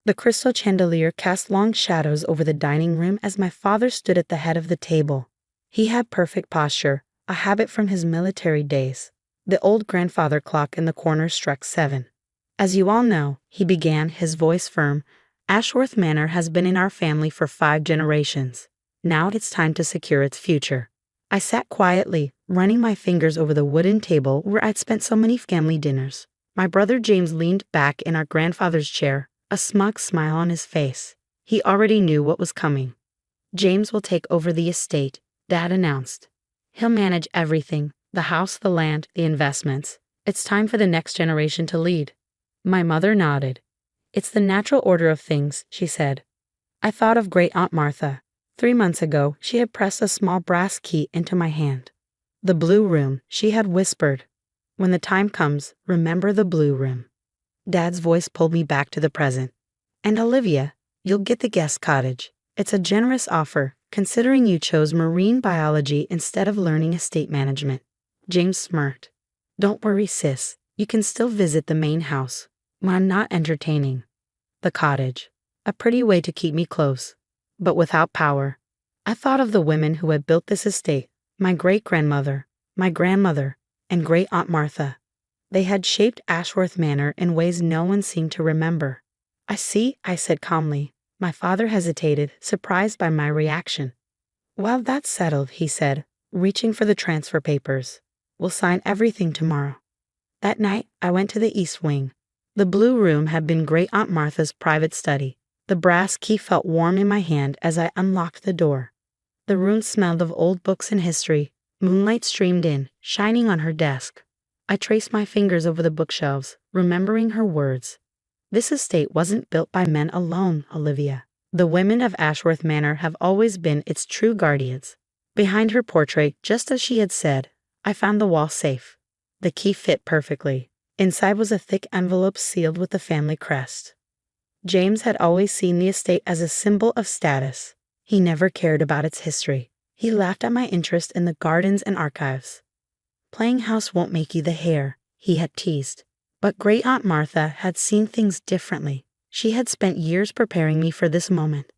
The crystal chandelier cast long shadows over the dining room as my father stood at the head of the table. He had perfect posture, a habit from his military days. The old grandfather clock in the corner struck 7. As you all know, he began, his voice firm, Ashworth Manor has been in our family for 5 generations. Now it's time to secure its future. I sat quietly, running my fingers over the wooden table where I'd spent so many family dinners. My brother James leaned back in our grandfather's chair, a smug smile on his face. He already knew what was coming. James will take over the estate, Dad announced. He'll manage everything, the house, the land, the investments. It's time for the next generation to lead. My mother nodded. It's the natural order of things, she said. I thought of Great Aunt Martha. 3 months ago, she had pressed a small brass key into my hand. The blue room, she had whispered. When the time comes, remember the blue room. Dad's voice pulled me back to the present. And Olivia, you'll get the guest cottage. It's a generous offer, considering you chose marine biology instead of learning estate management. James smirked. Don't worry, sis. You can still visit the main house when I'm not entertaining. The cottage. A pretty way to keep me close, but without power. I thought of the women who had built this estate, my great-grandmother, my grandmother, and Great-Aunt Martha. They had shaped Ashworth Manor in ways no one seemed to remember. I see, I said calmly. My father hesitated, surprised by my reaction. Well, that's settled, he said, reaching for the transfer papers. We'll sign everything tomorrow. That night, I went to the east wing. The blue room had been Great-Aunt Martha's private study. The brass key felt warm in my hand as I unlocked the door. The room smelled of old books and history. Moonlight streamed in, shining on her desk. I traced my fingers over the bookshelves, remembering her words. This estate wasn't built by men alone, Olivia. The women of Ashworth Manor have always been its true guardians. Behind her portrait, just as she had said, I found the wall safe. The key fit perfectly. Inside was a thick envelope sealed with the family crest. James had always seen the estate as a symbol of status. He never cared about its history. He laughed at my interest in the gardens and archives. Playing house won't make you the heir, he had teased. But Great-Aunt Martha had seen things differently. She had spent years preparing me for this moment.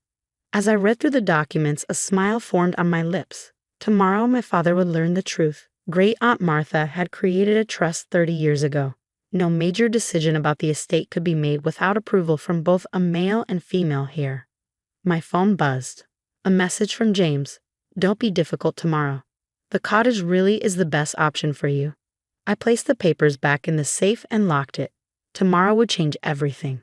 As I read through the documents, a smile formed on my lips. Tomorrow my father would learn the truth. Great-Aunt Martha had created a trust 30 years ago. No major decision about the estate could be made without approval from both a male and female heir. My phone buzzed. A message from James. Don't be difficult tomorrow. The cottage really is the best option for you. I placed the papers back in the safe and locked it. Tomorrow would change everything.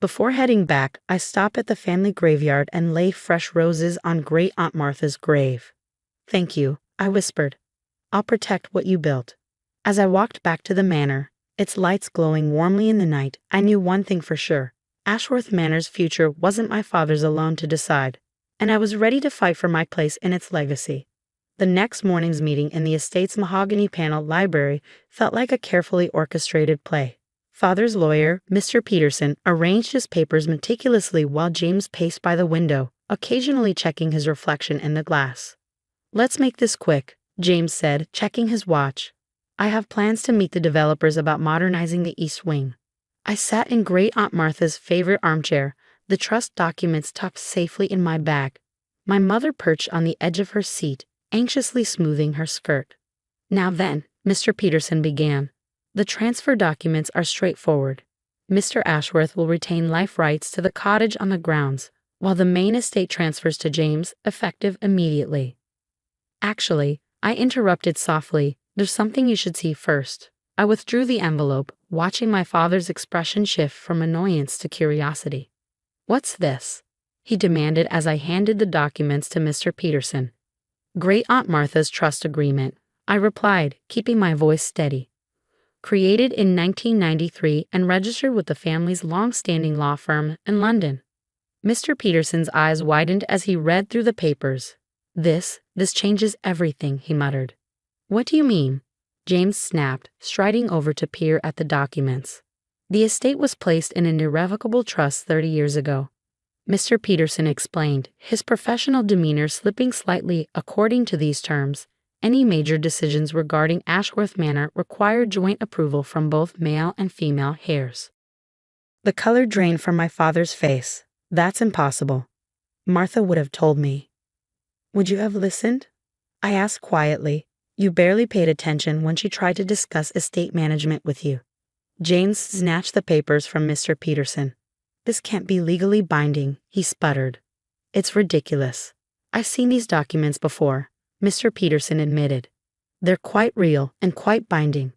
Before heading back, I stopped at the family graveyard and laid fresh roses on Great-Aunt Martha's grave. Thank you, I whispered. I'll protect what you built. As I walked back to the manor, its lights glowing warmly in the night, I knew one thing for sure. Ashworth Manor's future wasn't my father's alone to decide, and I was ready to fight for my place in its legacy. The next morning's meeting in the estate's mahogany panel library felt like a carefully orchestrated play. Father's lawyer, Mr. Peterson, arranged his papers meticulously while James paced by the window, occasionally checking his reflection in the glass. Let's make this quick, James said, checking his watch. I have plans to meet the developers about modernizing the East Wing. I sat in Great-Aunt Martha's favorite armchair, the trust documents tucked safely in my bag. My mother perched on the edge of her seat, anxiously smoothing her skirt. Now then, Mr. Peterson began. The transfer documents are straightforward. Mr. Ashworth will retain life rights to the cottage on the grounds, while the main estate transfers to James, effective immediately. Actually, I interrupted softly, there's something you should see first. I withdrew the envelope, watching my father's expression shift from annoyance to curiosity. What's this? He demanded as I handed the documents to Mr. Peterson. Great-Aunt Martha's trust agreement, I replied, keeping my voice steady. Created in 1993 and registered with the family's long-standing law firm in London. Mr. Peterson's eyes widened as he read through the papers. This changes everything, he muttered. What do you mean? James snapped, striding over to peer at the documents. The estate was placed in an irrevocable trust 30 years ago. Mr. Peterson explained, his professional demeanor slipping slightly according to these terms. Any major decisions regarding Ashworth Manor require joint approval from both male and female heirs. The color drained from my father's face. That's impossible. Martha would have told me. Would you have listened? I asked quietly. You barely paid attention when she tried to discuss estate management with you. James snatched the papers from Mr. Peterson. This can't be legally binding, he sputtered. It's ridiculous. I've seen these documents before, Mr. Peterson admitted. They're quite real and quite binding.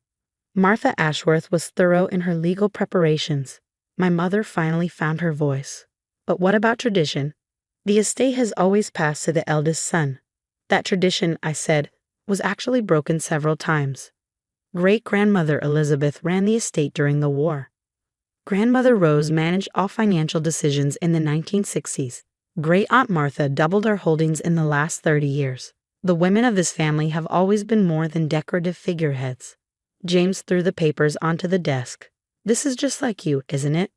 Martha Ashworth was thorough in her legal preparations. My mother finally found her voice. But what about tradition? The estate has always passed to the eldest son. That tradition, I said, was actually broken several times. Great-grandmother Elizabeth ran the estate during the war. Grandmother Rose managed all financial decisions in the 1960s. Great-aunt Martha doubled our holdings in the last 30 years. The women of this family have always been more than decorative figureheads. James threw the papers onto the desk. This is just like you, isn't it?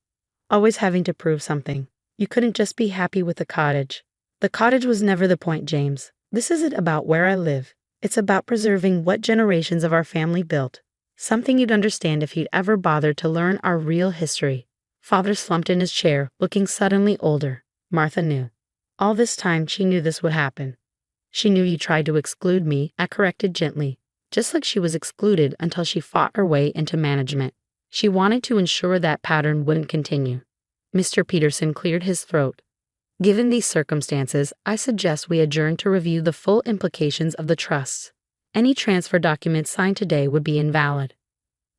Always having to prove something. You couldn't just be happy with the cottage. The cottage was never the point, James. This isn't about where I live. It's about preserving what generations of our family built. Something you'd understand if you'd ever bothered to learn our real history. Father slumped in his chair, looking suddenly older. Martha knew. All this time she knew this would happen. She knew you tried to exclude me, I corrected gently. Just like she was excluded until she fought her way into management. She wanted to ensure that pattern wouldn't continue. Mr. Peterson cleared his throat. Given these circumstances, I suggest we adjourn to review the full implications of the trusts. Any transfer documents signed today would be invalid.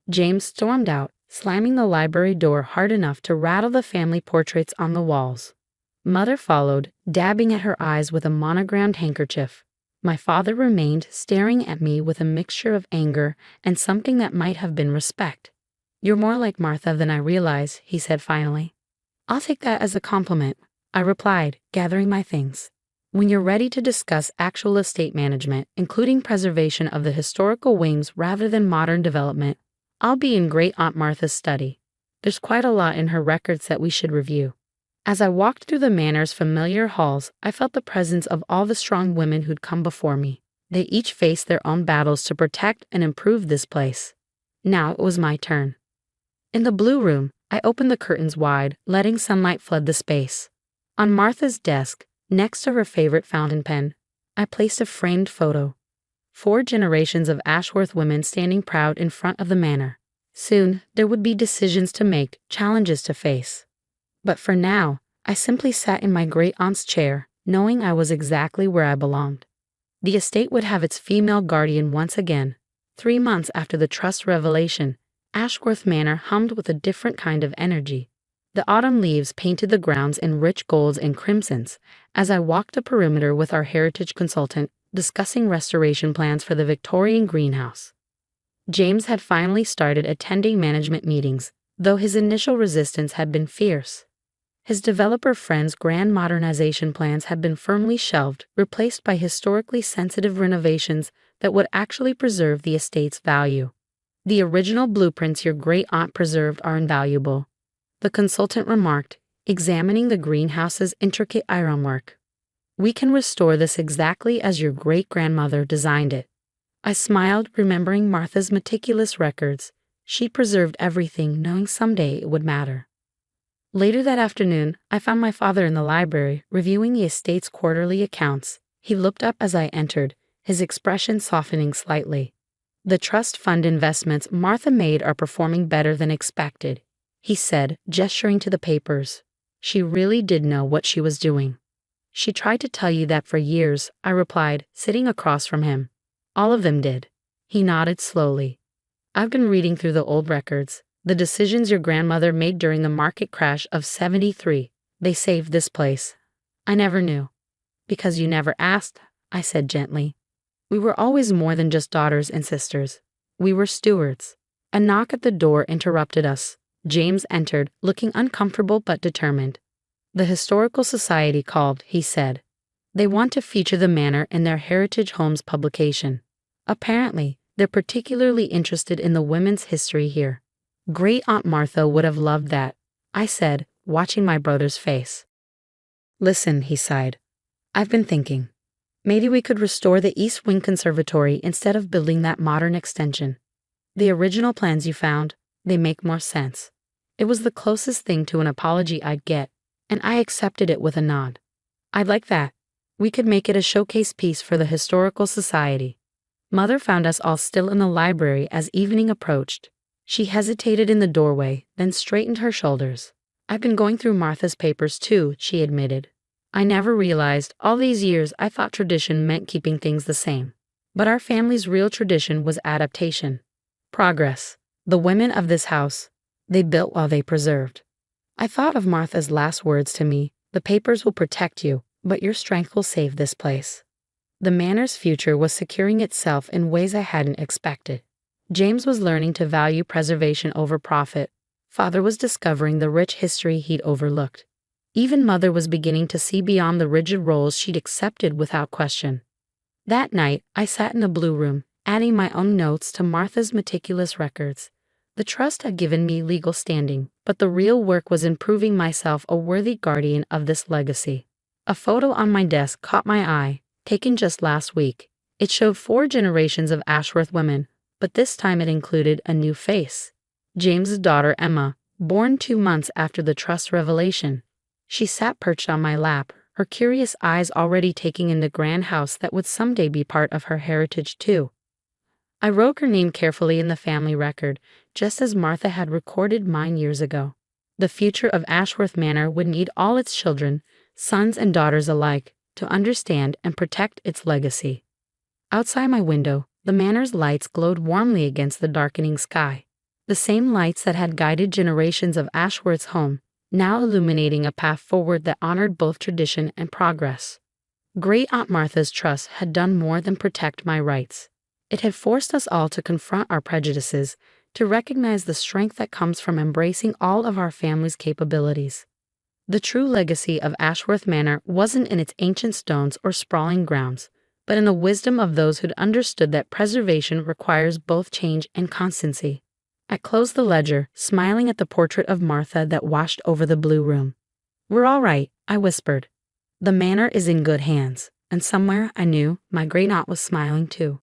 James stormed out, slamming the library door hard enough to rattle the family portraits on the walls. Mother followed, dabbing at her eyes with a monogrammed handkerchief. My father remained staring at me with a mixture of anger and something that might have been respect. You're more like Martha than I realize, he said finally. I'll take that as a compliment, I replied, gathering my things. When you're ready to discuss actual estate management, including preservation of the historical wings rather than modern development, I'll be in Great-aunt Martha's study. There's quite a lot in her records that we should review. As I walked through the manor's familiar halls, I felt the presence of all the strong women who'd come before me. They each faced their own battles to protect and improve this place. Now it was my turn. In the blue room, I opened the curtains wide, letting sunlight flood the space. On Martha's desk, next to her favorite fountain pen, I placed a framed photo. 4 generations of Ashworth women standing proud in front of the manor. Soon, there would be decisions to make, challenges to face. But for now, I simply sat in my great-aunt's chair, knowing I was exactly where I belonged. The estate would have its female guardian once again. 3 months after the trust revelation, Ashworth Manor hummed with a different kind of energy. The autumn leaves painted the grounds in rich golds and crimsons as I walked the perimeter with our heritage consultant, discussing restoration plans for the Victorian greenhouse. James had finally started attending management meetings, though his initial resistance had been fierce. His developer friend's grand modernization plans had been firmly shelved, replaced by historically sensitive renovations that would actually preserve the estate's value. The original blueprints your great-aunt preserved are invaluable, the consultant remarked, examining the greenhouse's intricate ironwork. We can restore this exactly as your great-grandmother designed it. I smiled, remembering Martha's meticulous records. She preserved everything, knowing someday it would matter. Later that afternoon, I found my father in the library, reviewing the estate's quarterly accounts. He looked up as I entered, his expression softening slightly. The trust fund investments Martha made are performing better than expected, he said, gesturing to the papers. She really did know what she was doing. She tried to tell you that for years, I replied, sitting across from him. All of them did. He nodded slowly. I've been reading through the old records, the decisions your grandmother made during the market crash of '73. They saved this place. I never knew. Because you never asked, I said gently. We were always more than just daughters and sisters. We were stewards. A knock at the door interrupted us. James entered, looking uncomfortable but determined. The Historical Society called, he said. They want to feature the manor in their Heritage Homes publication. Apparently, they're particularly interested in the women's history here. Great-aunt Martha would have loved that, I said, watching my brother's face. Listen, he sighed. I've been thinking. Maybe we could restore the East Wing Conservatory instead of building that modern extension. The original plans you found, they make more sense. It was the closest thing to an apology I'd get, and I accepted it with a nod. I'd like that. We could make it a showcase piece for the Historical Society. Mother found us all still in the library as evening approached. She hesitated in the doorway, then straightened her shoulders. I've been going through Martha's papers too, she admitted. I never realized, all these years I thought tradition meant keeping things the same. But our family's real tradition was adaptation. Progress. The women of this house, they built while they preserved. I thought of Martha's last words to me, the papers will protect you, but your strength will save this place. The manor's future was securing itself in ways I hadn't expected. James was learning to value preservation over profit. Father was discovering the rich history he'd overlooked. Even Mother was beginning to see beyond the rigid roles she'd accepted without question. That night, I sat in the blue room, adding my own notes to Martha's meticulous records. The trust had given me legal standing, but the real work was in proving myself a worthy guardian of this legacy. A photo on my desk caught my eye, taken just last week. It showed 4 generations of Ashworth women, but this time it included a new face. James's daughter Emma, born 2 months after the trust revelation. She sat perched on my lap, her curious eyes already taking in the grand house that would someday be part of her heritage too. I wrote her name carefully in the family record, just as Martha had recorded mine years ago. The future of Ashworth Manor would need all its children, sons and daughters alike, to understand and protect its legacy. Outside my window, the manor's lights glowed warmly against the darkening sky. The same lights that had guided generations of Ashworth's home, now illuminating a path forward that honored both tradition and progress. Great Aunt Martha's trust had done more than protect my rights. It had forced us all to confront our prejudices, to recognize the strength that comes from embracing all of our family's capabilities. The true legacy of Ashworth Manor wasn't in its ancient stones or sprawling grounds, but in the wisdom of those who'd understood that preservation requires both change and constancy. I closed the ledger, smiling at the portrait of Martha that washed over the blue room. "We're all right," I whispered. "The manor is in good hands," and somewhere I knew my great-aunt was smiling too.